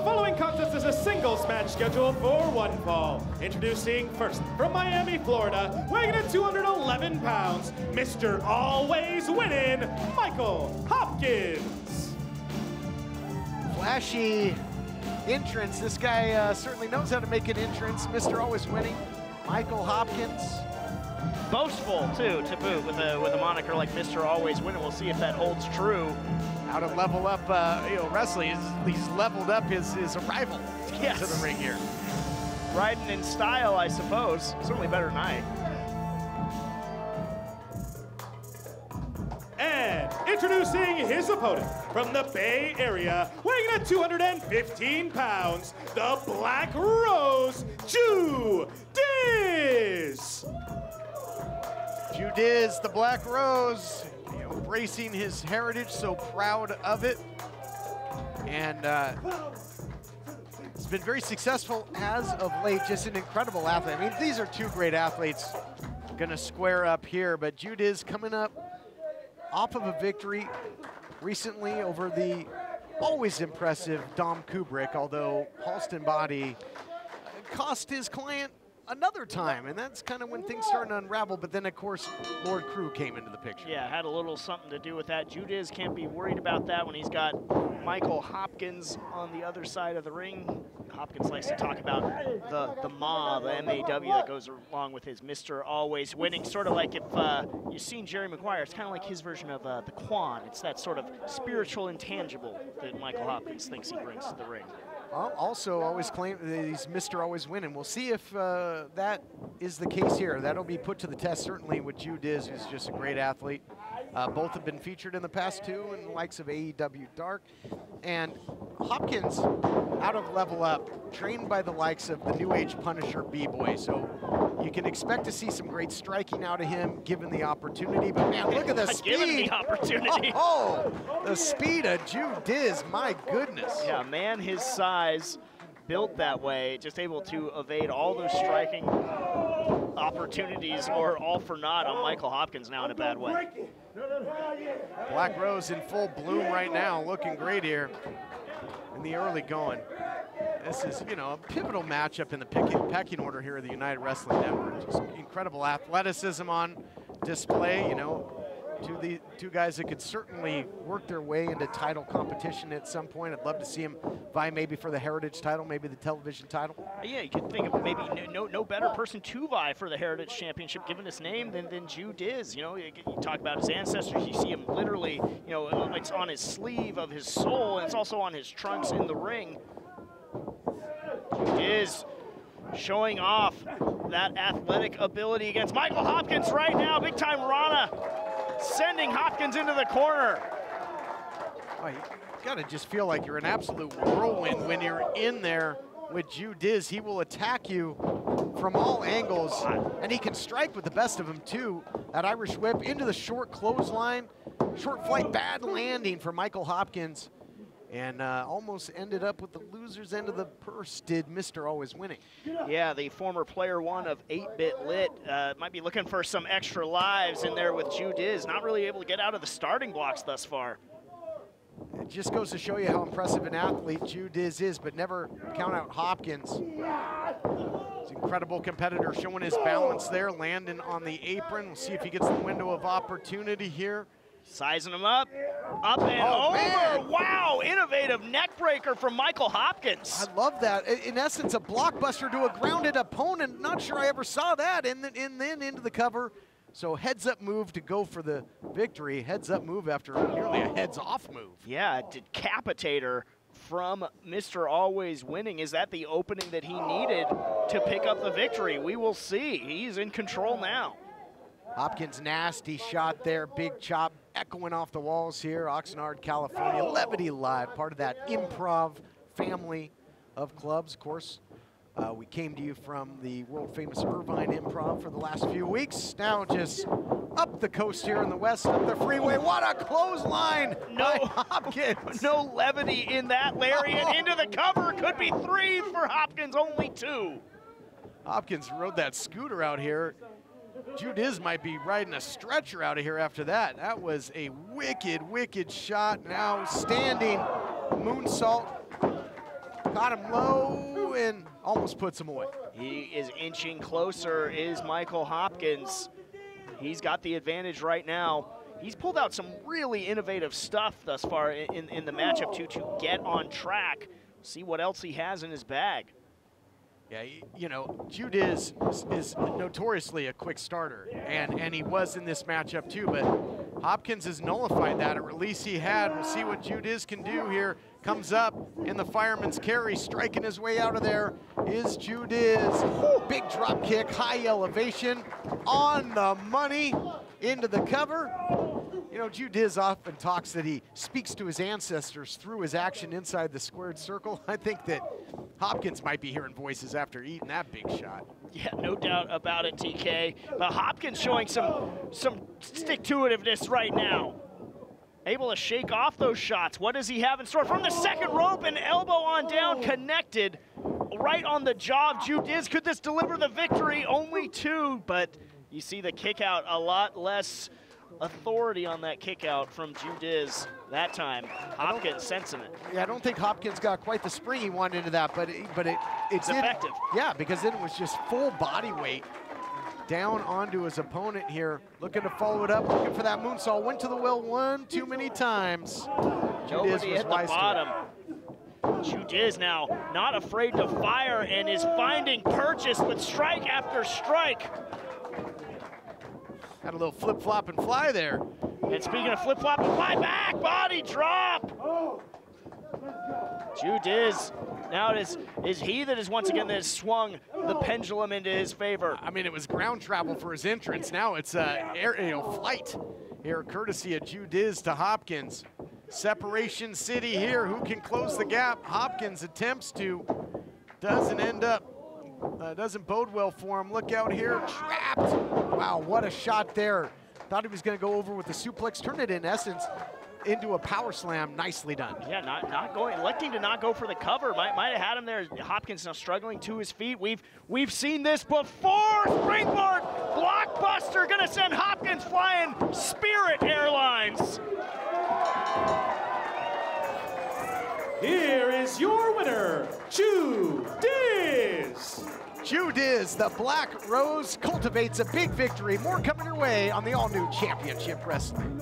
following contest is a singles match scheduled for one fall. Introducing first from Miami, Florida, weighing in at 211 pounds, Mr. Always Winning, Michael Hopkins. Flashy entrance. This guy certainly knows how to make an entrance. Mr. Always Winning, Michael Hopkins. Boastful too, to boot, with a moniker like Mr. Always Winning. We'll see if that holds true. How to level up, wrestling. He's leveled up his arrival Yes. to the ring here. Riding in style, I suppose. Certainly better than I. And introducing his opponent from the Bay Area, weighing in at 215 pounds, the Black Rose, Dizz. Dizz, the Black Rose, embracing his heritage, so proud of it. And it's been very successful as of late, just an incredible athlete. I mean, these are two great athletes gonna square up here, but Dizz coming up off of a victory recently over the always impressive Dom Kubrick, although Halston Body cost his client another time, and that's kind of when things started to unravel. But then, of course, Lord Crew came into the picture. Yeah, had a little something to do with that. Dizz can't be worried about that when he's got Michael Hopkins on the other side of the ring. Hopkins likes to talk about the MA, the M-A-W, that goes along with his Mr. Always Winning. Sort of like if you've seen Jerry Maguire, it's kind of like his version of the Quan. It's that sort of spiritual intangible that Michael Hopkins thinks he brings to the ring. Also, always claim that he's Mr. Always Winning. We'll see if that is the case here. That'll be put to the test, certainly, with Dizz, who's just a great athlete. Both have been featured in the past, too, in the likes of AEW Dark. And Hopkins, out of Level Up, trained by the likes of the New Age Punisher B-Boy. So you can expect to see some great striking out of him, given the opportunity. But, man, look at the speed. Given the opportunity. Oh, the speed of Dizz, my goodness. Yeah, man his size, built that way, just able to evade all those striking opportunities, or all for naught on Michael Hopkins now in a bad way. Black Rose in full bloom right now, looking great here in the early going. This is, a pivotal matchup in the pecking order here of the United Wrestling Network. Just incredible athleticism on display, two guys that could certainly work their way into title competition at some point. I'd love to see him vie maybe for the Heritage title, maybe the television title. Yeah, you could think of maybe no better person to vie for the Heritage Championship, given his name, than Dizz. You talk about his ancestors, you see him literally, it's on his sleeve of his soul, and it's also on his trunks in the ring. Dizz showing off that athletic ability against Michael Hopkins right now. Big time Rana sending Hopkins into the corner. Oh, you gotta just feel like you're an absolute whirlwind when you're in there with Dizz. He will attack you from all angles, and he can strike with the best of them too. That Irish whip into the short clothesline, short flight, bad landing for Michael Hopkins, and almost ended up with the loser's end of the purse, did Mr. Always Winning. Yeah, the former player one of 8-Bit Lit might be looking for some extra lives in there with Dizz. Not really able to get out of the starting blocks thus far. It just goes to show you how impressive an athlete Dizz is, but never count out Hopkins. He's an incredible competitor, showing his balance there, landing on the apron. We'll see if he gets the window of opportunity here. Sizing him up and over. Man. Wow, innovative neck breaker from Michael Hopkins. I love that. In essence, a blockbuster to a grounded opponent. Not sure I ever saw that. And then into the cover. So heads up move to go for the victory. Heads up move after nearly a heads off move. Yeah, a decapitator from Mr. Always Winning. Is that the opening that he needed to pick up the victory? We will see. He's in control now. Hopkins, nasty shot there, big chop, echoing off the walls here, Oxnard, California. Levity Live, part of that improv family of clubs. Of course, we came to you from the world-famous Irvine Improv for the last few weeks. Now just up the coast here in the west, up the freeway. What a clothesline by Hopkins. No levity in that, Larry, and into the cover. Could be 3 for Hopkins, only 2. Hopkins rode that scooter out here. Dizz might be riding a stretcher out of here after that. That was a wicked, wicked shot. Now standing moonsault Got him low and almost puts him away. He is inching closer, is Michael Hopkins. He's got the advantage right now. He's pulled out some really innovative stuff thus far in the matchup to get on track. See what else he has in his bag. Yeah, you know, Dizz is notoriously a quick starter, and he was in this matchup too, but Hopkins has nullified that, or at least he had. We'll see what Dizz can do here. Comes up in the fireman's carry, striking his way out of there is Dizz. Big drop kick, high elevation, on the money, into the cover. You know, Dizz often talks that he speaks to his ancestors through his action inside the squared circle. I think that Hopkins might be hearing voices after eating that big shot. Yeah, no doubt about it, TK. But Hopkins showing some stick-to-itiveness right now. Able to shake off those shots. What does he have in store? From the second rope, an elbow on down, connected right on the jaw of Dizz. Could this deliver the victory? Only two, but you see the kick out, a lot less authority on that kick out from Dizz that time. Hopkins sensing it. Yeah, I don't think Hopkins got quite the spring he wanted into that, but it's effective. Yeah, because then it was just full body weight down onto his opponent here. Looking to follow it up, looking for that moonsault. Went to the well one too many times. Nobody hit the bottom. Dizz now not afraid to fire and is finding purchase with strike after strike. Had a little flip-flop and fly there. And speaking of flip-flop and fly back, body drop. Dizz, now it is he that is once again that has swung the pendulum into his favor. I mean, it was ground travel for his entrance. Now it's aerial flight here, courtesy of Dizz to Hopkins. Separation City here. Who can close the gap? Hopkins attempts to, doesn't end up. Doesn't bode well for him. Look out here, trapped. Wow, what a shot there. Thought he was gonna go over with the suplex, turn it in essence into a power slam. Nicely done. Yeah, not going, electing to not go for the cover. Might have had him there. Hopkins now struggling to his feet. We've seen this before. Springboard, blockbuster, gonna send Hopkins flying. Spirit Airlines. Here is your winner, Dizz. Dizz, the Black Rose, cultivates a big victory. More coming your way on the all-new Championship Wrestling.